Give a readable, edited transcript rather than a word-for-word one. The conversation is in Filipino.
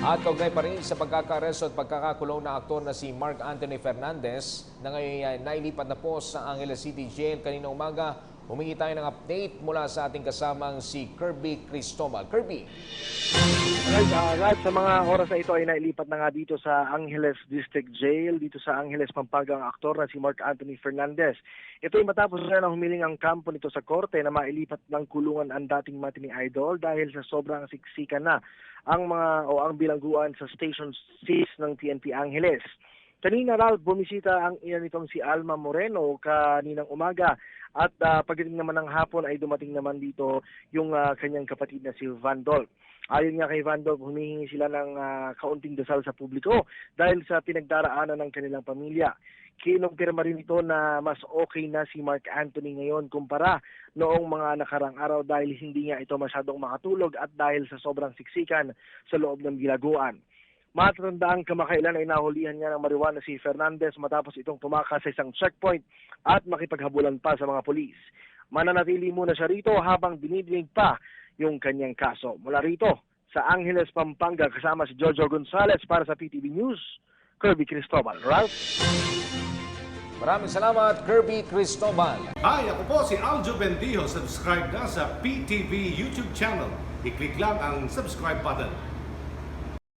At kaugnay pa rin sa pagkakaresto at pagkakakulong na aktor na si Mark Anthony Fernandez na ngayon ay nailipat na po sa Angeles City Jail kanina umaga. Humingi tayo ng update mula sa ating kasamang si Kirby Cristobal. Kirby. Right, sa mga oras na ito ay nailipat na nga dito sa Angeles District Jail, dito sa Angeles, Pampanga, ang aktor na si Mark Anthony Fernandez. Ito ay matapos na humiling ang kampo nito sa korte na mailipat ng kulungan ang dating matinee idol dahil sa sobrang siksikan na ang bilangguan sa Station 6 ng TNT Angeles. Kanina raw bumisita ang ina nitong si Alma Moreno kaninang umaga at pagdating naman ng hapon ay dumating naman dito yung kanyang kapatid na si Vandol. Ayon nga kay Vandol, humihingi sila ng kaunting dasal sa publiko dahil sa pinagdaraanan ng kanilang pamilya. Kinumpirma rin ito na mas okay na si Mark Anthony ngayon kumpara noong mga nakarang araw dahil hindi nga ito masyadong makatulog at dahil sa sobrang siksikan sa loob ng bilaguan. Matatandaan kamakailan ay nahulihan niya ng marijuana si Fernandez matapos itong tumakas sa isang checkpoint at makipaghabulan pa sa mga pulis. Mananatili muna siya rito habang dinidinig pa yung kanyang kaso. Mula rito sa Angeles, Pampanga, kasama si Jojo Gonzales para sa PTV News, Kirby Cristobal. Ralph? Maraming salamat, Kirby Cristobal. Hi, ako po si Aljo Bendijo. Subscribe na sa PTV YouTube channel. I-click lang ang subscribe button.